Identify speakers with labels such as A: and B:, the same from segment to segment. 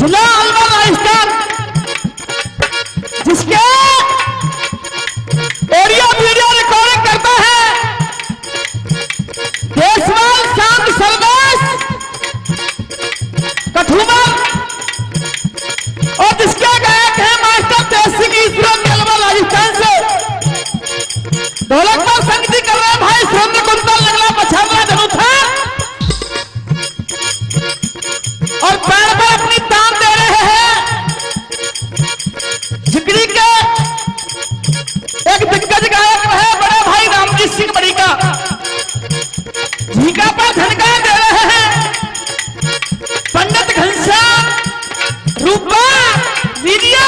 A: जिला अलवर राजस्थान, जिसके audio video recording करता है देशवाल शांत सरदास कठुमर, और जिसके गायक है मास्टर तेज सिंह ईश्वर अलवर राजस्थान से। ढोलक पर संगति कर रहे भाई सुरेंद्र कुंतल लगला पछावला जरूथा, और पैर पर अपनी तान दे रहे हैं झिकड़ी के एक दिग्गज गायक रहे बड़े भाई रामजी सिंह बड़ी का। झीका पर झनका दे रहे हैं पंडित घनश्याम रूपा वीडियो।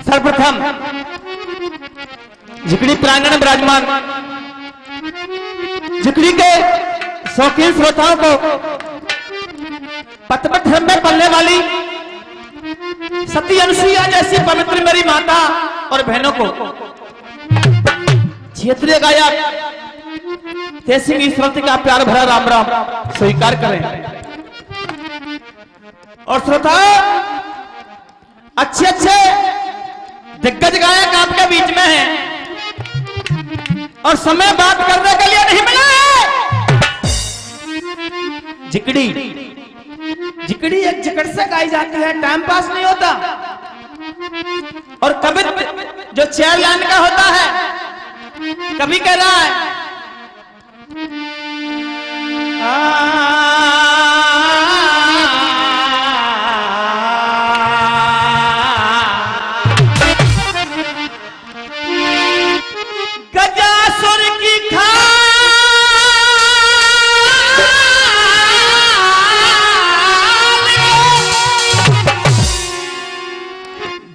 A: सर्वप्रथम झिकड़ी प्रांगण में विराजमान झिकड़ी के शौकीन श्रोताओं को पतवत धर्म में पलने वाली सती अनुसुईया जैसी पवित्र मेरी माता और बहनों को क्षेत्रीय गायक तेज सिंह ईश्वर का प्यार भरा राम राम स्वीकार करें। और श्रोताओं, अच्छे अच्छे दिग्गज गायक आपके बीच में हैं और समय बात करने के लिए नहीं मिला है। झिकड़ी झिकड़ी एक झिकड़ से गाई जाती है, टाइम पास नहीं होता। और कवित्व जो 4 लाइन का होता है, कभी कह रहा है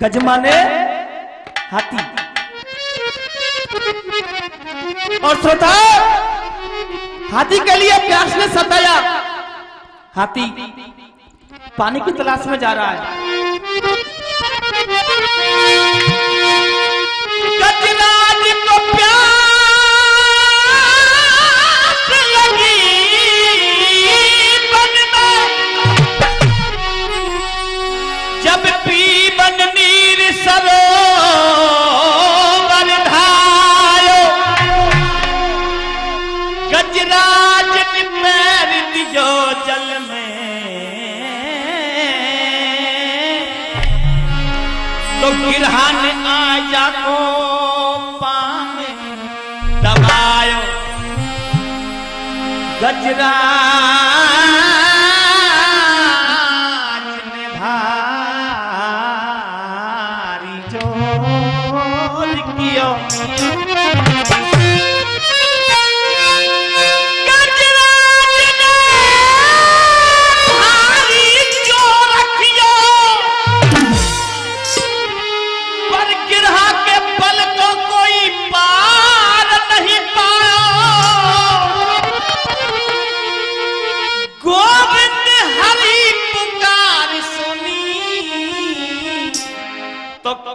A: गज माने हाथी। और श्रोता, हाथी के लिए प्यास ने सताया, हाथी पानी की तलाश में जा रहा है। गजराज को प्यास लगी बन में, जब पी बन नीर सरोवर ढायो, गजराज ने पैर दियो जल में, तो गिरहान आजा को पाम दबायो, गजराज ने भारी जोर कियो,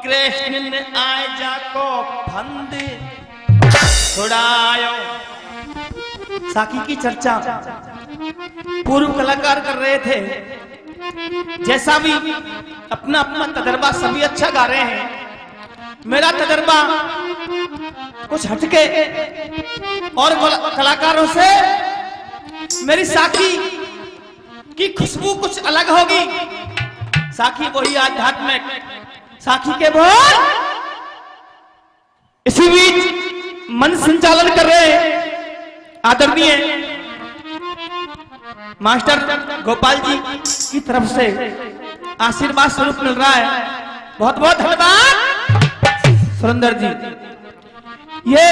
A: कृष्ण ने आजा को फंद छुड़ायो। साकी की चर्चा पूर्व कलाकार कर रहे थे, जैसा भी अपना अपना तजर्बा सभी अच्छा गा रहे हैं। मेरा तजर्बा कुछ हटके और कलाकारों से मेरी साकी की खुशबू कुछ अलग होगी। साकी वही आध्यात्मिक साखी के बोल। इसी बीच मन संचालन कर रहे आदरणीय मास्टर गोपाल जी की तरफ से आशीर्वाद स्वरूप मिल रहा है। बहुत बहुत धन्यवाद सुरेंद्र जी। ये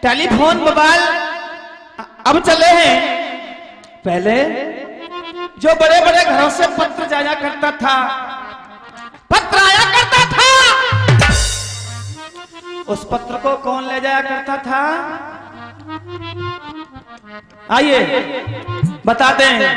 A: टेलीफोन मोबाइल अब चले हैं, पहले जो बड़े बड़े घरों से पत्र जाया करता था, पत्र आया करता था, उस पत्र को कौन ले जाया करता था? आइए बताते हैं।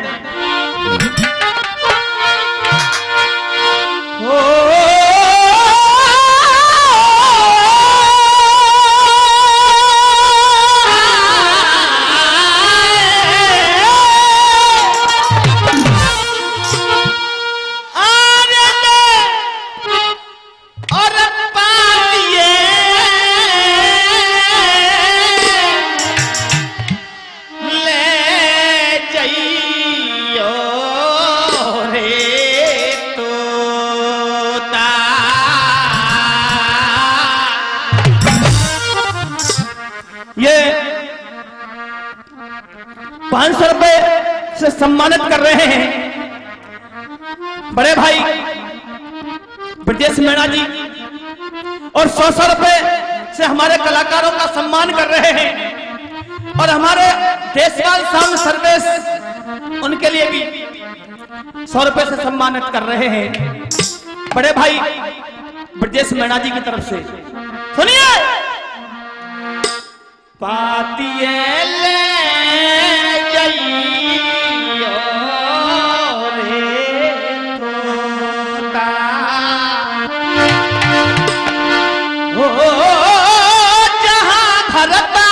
A: ये 500 रुपए से सम्मानित कर रहे हैं बड़े भाई ब्रजेश मीणा जी, और 100 रुपए से हमारे कलाकारों का सम्मान कर रहे हैं, और हमारे देशपाल साउंड सर्विस उनके लिए भी 100 रुपए से सम्मानित कर रहे हैं बड़े भाई ब्रजेश मीणा जी की तरफ से। सुनिए। पातिए ले जाइयो रे तोता, ओ जहां भरता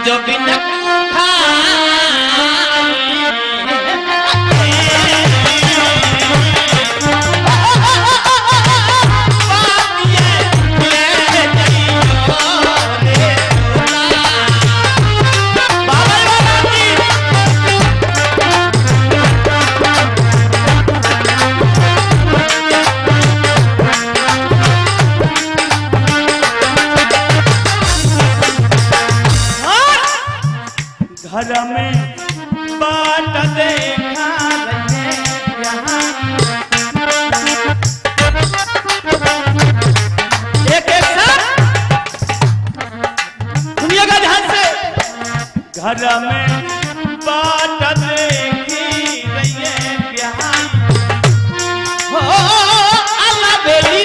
A: जो बिन घर में बाट देखा रहे यहाँ, एक साथ सुनिएगा ध्यान से। घर में बाट देखी रही यहाँ, हो अल्लाह बेली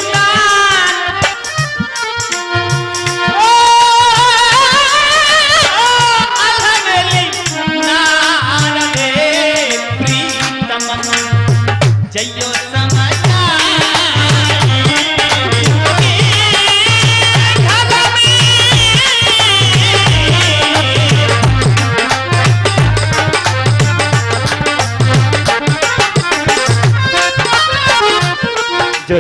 A: जइयो जो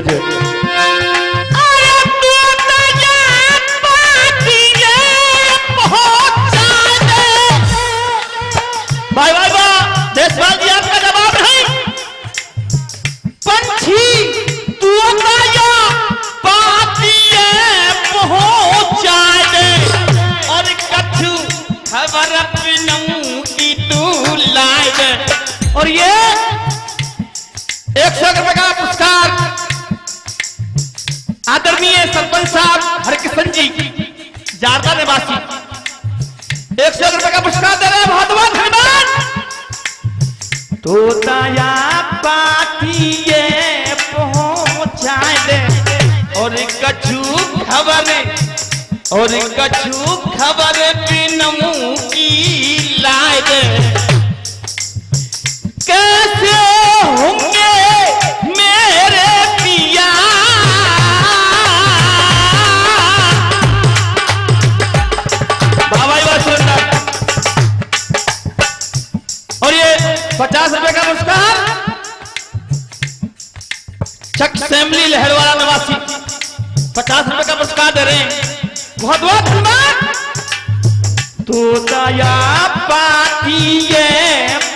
A: भाई भाई वाह देशपाल जी आपका जवाब नहीं। पंछी तू पातिए पहुंचाए दे, और कछु खबर की तू लाए दे। और ये 100 रुपए का पुरस्कार आदरणीय सरपंच साहब हरकिशन जी जारदा निवासी 100 रुपए का पुरस्कार दे रहे हैं। बहुत बहुत धन्यवाद। तोताया पातिए पहुंचाए दे, और कछु खबर बिनमू की लाए दे। कैसे होंगे मेरे पिया, बाबा सुंदर। और ये 50 रुपए का पुरस्कार चक सेमली लहरवाला निवासी 50 रुपए का पुरस्कार दे रहे हैं। बहुत बहुत धन्यवाद। तोताया पातिए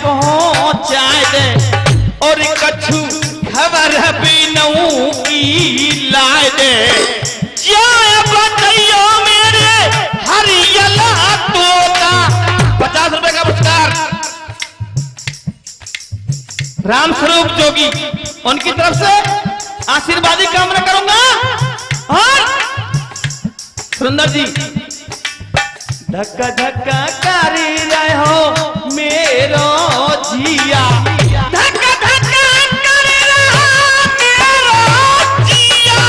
A: पहुंचाए दे, और कछु खबर बिनऊ की लाए दे। जाए बताइयो मेरे हरियला तोता। 50 रुपए का पुरस्कार राम स्वरूप जोगी उनकी तरफ से आशीर्वादी कामना करूंगा। और सुंदर जी, धक्का धक्का करी रहे हो मेरो जिया, धक्का धक्का करी रहे मेरो जिया,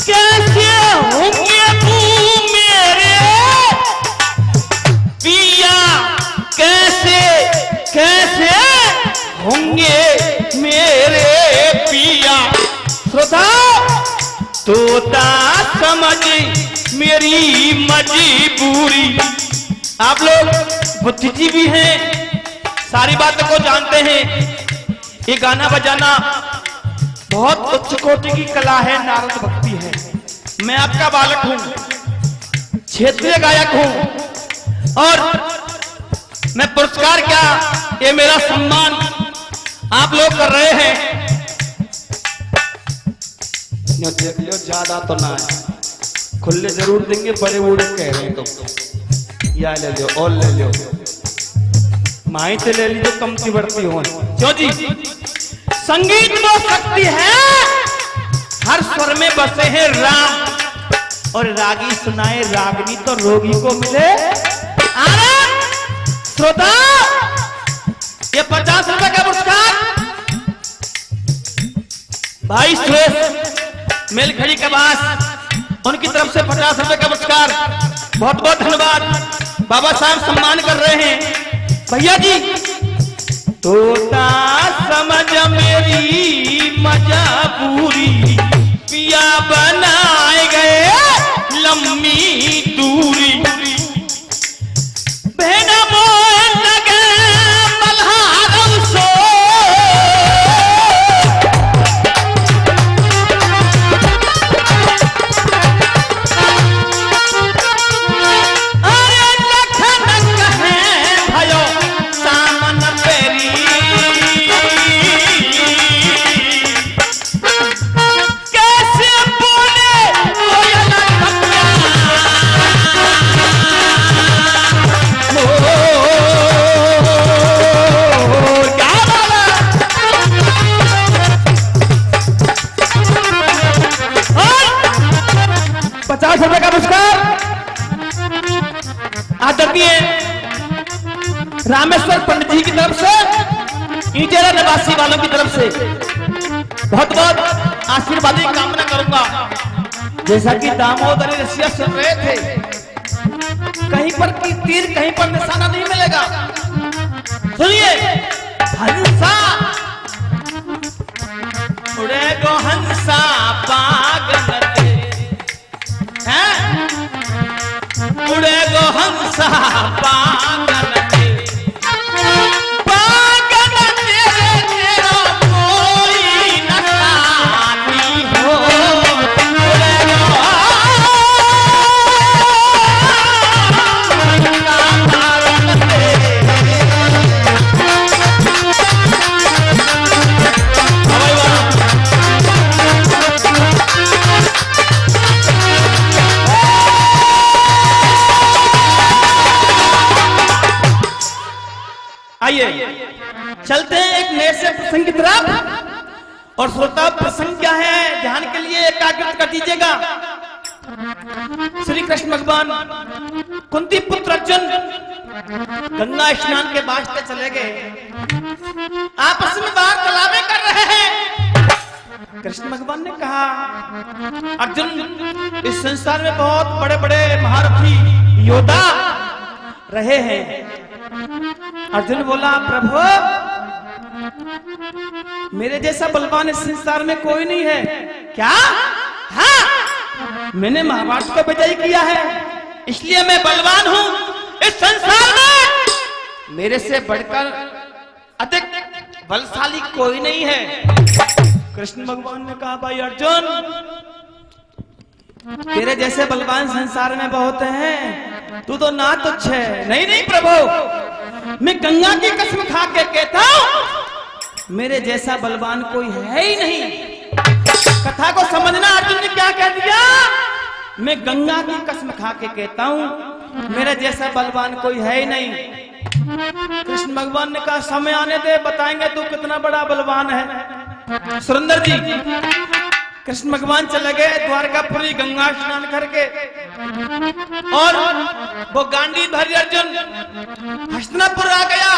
A: कैसे होंगे तू मेरे पिया, कैसे कैसे होंगे मेरे पिया। श्रोता, तोता समझ मेरी मजबूरी। आप लोग बुद्धिजीवी हैं, सारी बातों को जानते हैं। ये गाना बजाना बहुत उच्च कोटि की कला है, नारद भक्ति है। मैं आपका बालक हूं, क्षेत्रीय गायक हूं, और मैं पुरस्कार क्या, ये मेरा सम्मान आप लोग कर रहे हैं। देख लो, ज्यादा तो ना है, खुले जरूर देंगे, बड़े बूढ़े कह रहे हैं तो या ले लो और ले लो, माई से ले लीजिए, कमती बढ़ती हो। क्यों जी, संगीत वो शक्ति है, हर स्वर में बसे हैं राम, और रागी सुनाए रागनी तो रोगी को मिले आराम। श्रोता, ये 50 रुपए का पुरस्कार भाई सुरेश मेलखड़ी के पास, उनकी तरफ से 50 रुपए का पुरस्कार, बहुत बहुत धन्यवाद। बाबा साहब सम्मान कर रहे हैं भैया जी। तोता समझ मेरी मजबूरी, पिया बनाए गए लंबी दूरी, भेड़ा मोह लगे मल्हारों सो, ₹50 का पुरस्कार आदरणीय रामेश्वर पंडित जी की तरफ से, ईटेरा निवासी वालों की तरफ से बहुत बहुत आशीर्वाद की कामना करूंगा। जैसा कि दामोदरी रसिया सुन रहे थे, कहीं पर की तीर कहीं पर निशाना नहीं मिलेगा। सुनिए, हंसा उड़े गो हंसा पागल, उड़े गो हंसा पागल, पागल तेरे तेरा कोई न साथी हो, उड़े गो चलते हैं एक नए से प्रसंग की तरफ। और श्रोता, प्रसंग क्या है, ध्यान के लिए एकाग्रता कर दीजिएगा। श्री कृष्ण भगवान कुंती पुत्र अर्जुन गंगा स्नान के वास्ते चले गए, आपस में वार्तालाप कर रहे हैं। कृष्ण भगवान ने कहा, अर्जुन, इस संसार में बहुत बड़े बड़े महारथी योद्धा रहे हैं। अर्जुन बोला, प्रभु, मेरे जैसा बलवान इस संसार में कोई नहीं है। क्या? हाँ, मैंने महाभारत को विजय किया है, इसलिए मैं बलवान हूं। इस संसार में मेरे से बढ़कर अधिक बलशाली कोई नहीं है। कृष्ण भगवान ने कहा, भाई अर्जुन, तेरे जैसे बलवान संसार में बहुत हैं, तू तो ना तुच्छ है। नहीं नहीं प्रभु, मैं गंगा की कसम खा के कहता हूं, मेरे जैसा बलवान कोई है ही नहीं। कथा को समझना, अर्जुन ने क्या कह दिया? मैं गंगा की कसम खा के कहता हूं, मेरे जैसा बलवान कोई है ही नहीं। कृष्ण भगवान ने कहा, समय आने दे, बताएंगे तू कितना बड़ा बलवान है। सुरेंद्र जी, कृष्ण भगवान चले गए द्वारकापुरी गंगा स्नान करके, और वो गांडीवधारी अर्जुन हस्तिनापुर आ गया।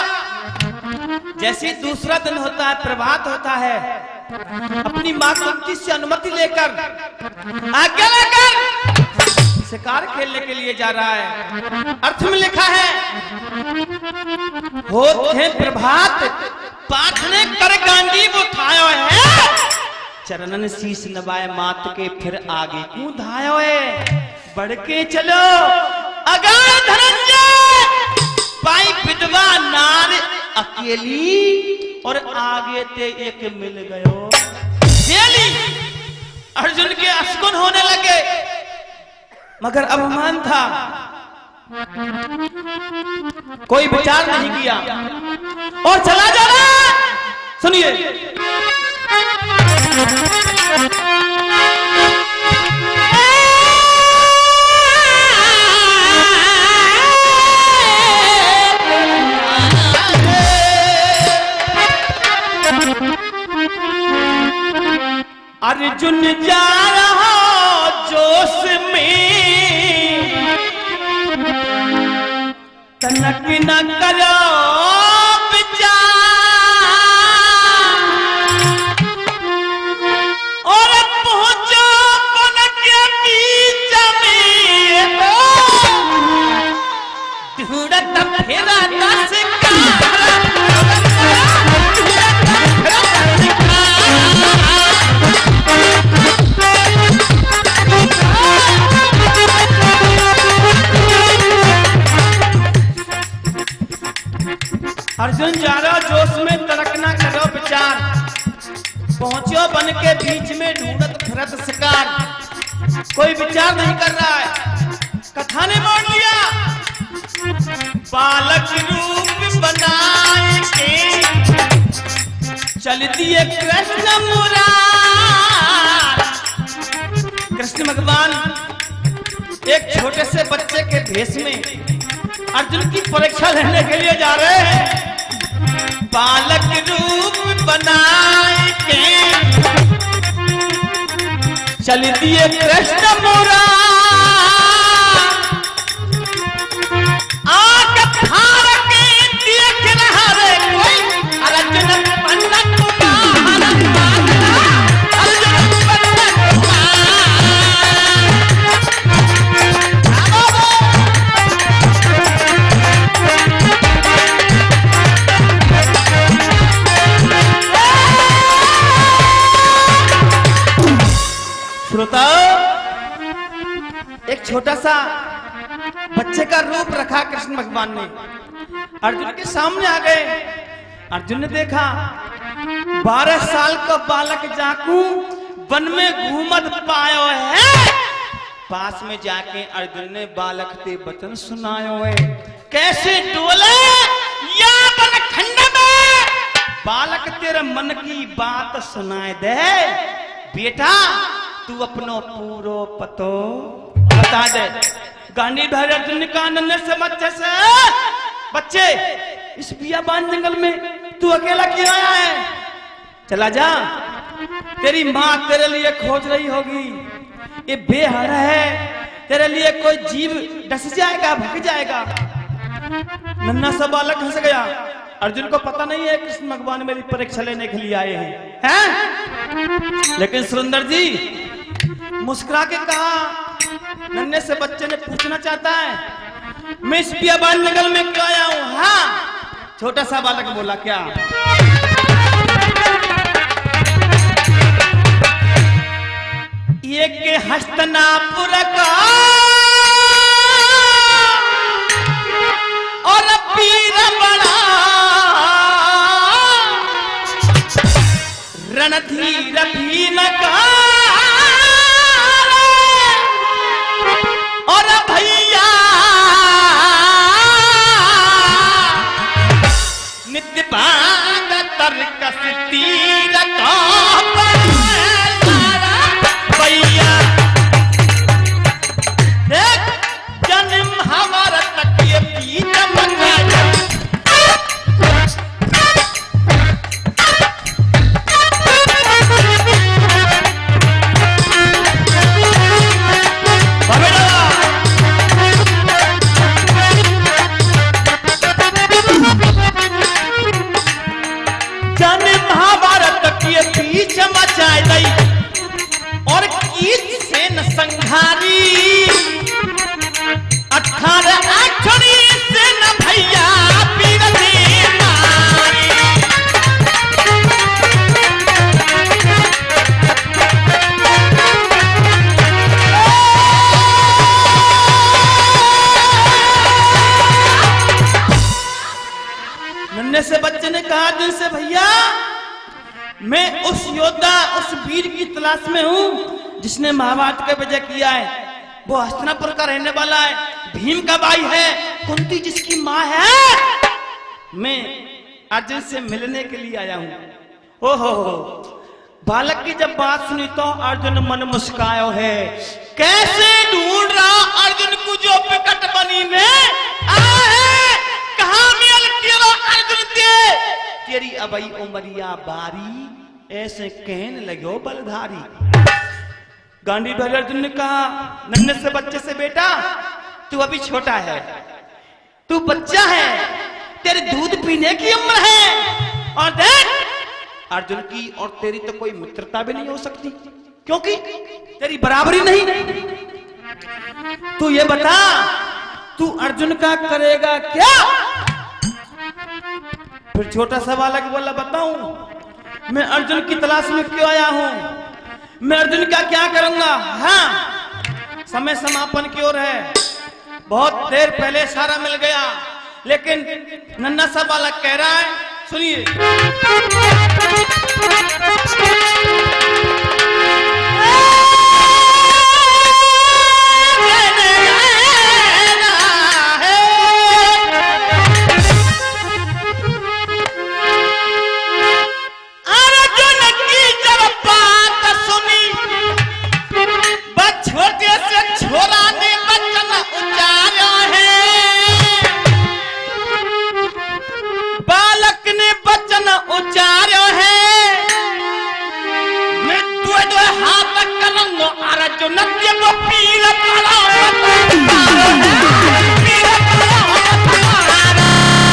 A: जैसे दूसरा दिन होता है, प्रभात होता है, अपनी मां कुंती से अनुमति लेकर आज्ञा लेकर शिकार खेलने के लिए जा रहा है। अर्थ में लिखा है, होते प्रभात पाखने कर गांडीव उठायो है, चरणन शीश नवाए मात के फिर आगे क्यों धायो है। बढ़ के चलो अगार धनंजय, पाई विधवा नार अकेली, और आगे ते एक मिल गयो जेली। अर्जुन के अस्कुन होने लगे, मगर अभिमान था, कोई विचार नहीं किया और चला जा रहा। सुनिए, अर्जुन जा रहा जोश में, तनक न करो विचार, और पहुंचो पन के बीच में, ढूंढत फिरा दस अर्जुन जा रहा जोश में, तनक ना करो विचार, पहुंचो बन के बीच में ढूंढत फिरत शिकार। कोई विचार नहीं कर रहा है, कथा ने मोड़ लिया। बालक रूप बनाए के चल दिए कृष्ण मुरार। कृष्ण भगवान एक छोटे से बच्चे के भेष में अर्जुन की परीक्षा लेने के लिए जा रहे हैं। बालक रूप बनाए के चल दिए कृष्ण मुरार, आंख फाड़ के देख रहा रे कोई, अर्जुन पंडित कुमार, अर्जुन पंडित कुमार। श्रोता, एक छोटा सा बच्चे का रूप रखा कृष्ण भगवान ने, अर्जुन के सामने आ गए। अर्जुन ने देखा 12 साल का बालक जाकू वन में घूमत पायो है। पास में जाके अर्जुन ने बालक ते वचन सुनायो है, कैसे डोले या वन खंड में, बालक तेरे मन की बात सुनाए दे। बेटा तू अपनो पूरो पतो बता दे। गांडीवधारी अर्जुन ने कहा, नन्हे से बच्चे इस बियाबान जंगल में तू अकेला क्यों आया है? चला जा, तेरी माँ तेरे लिए खोज रही होगी। ये बेहारा है, तेरे लिए कोई जीव डस जाएगा, भग जाएगा। नन्हा सा बालक हंस गया। अर्जुन को पता नहीं है कृष्ण भगवान मेरी परीक्षा लेने के लिए आए हैं? लेकिन सुरेंद्र जी मुस्कुरा के कहा, नन्हे से बच्चे ने पूछना चाहता है मैं इस बियाबान जंगल में क्यों आया हूं? हाँ, छोटा सा बालक बोला, क्या? ये के हस्तिनापुर का और पीर बड़ा रणधीर भीम का और भैया नित्य बाग तर्क तीर का भैया। बच्चे ने कहा अर्जुन से, भैया मैं उस योद्धा, उस वीर की तलाश में हूं जिसने महाभारत का विजय किया है। वो हस्तिनापुर का रहने वाला है, भीम का भाई है, कुंती जिसकी माँ है। मैं अर्जुन से मिलने के लिए आया हूं। ओ हो। बालक की जब बात सुनी तो अर्जुन मन मुस्कायो है। कैसे ढूंढ रहा अर्जुन को जो विकट बनी ने कहा मिल तेरा अर्जुन तेरी अबई उमरिया बारी, ऐसे कहने लगो बलधारी। गांधी भाई अर्जुन ने कहा नन्हे से बच्चे से, बेटा तू अभी छोटा है, तू बच्चा है, तेरे दूध पीने की उम्र है। और देख अर्जुन की और तेरी तो कोई मित्रता भी नहीं हो सकती, क्योंकि तेरी बराबरी नहीं। तू ये बता तू अर्जुन का करेगा क्या? फिर छोटा सा बालक बोला, बताऊं मैं अर्जुन की तलाश में क्यों आया हूं, मैं अर्जुन का क्या करूंगा। हाँ, समय समापन की ओर है, बहुत देर पहले सारा मिल गया, लेकिन नन्हा सा बालक कह रहा है, सुनिए।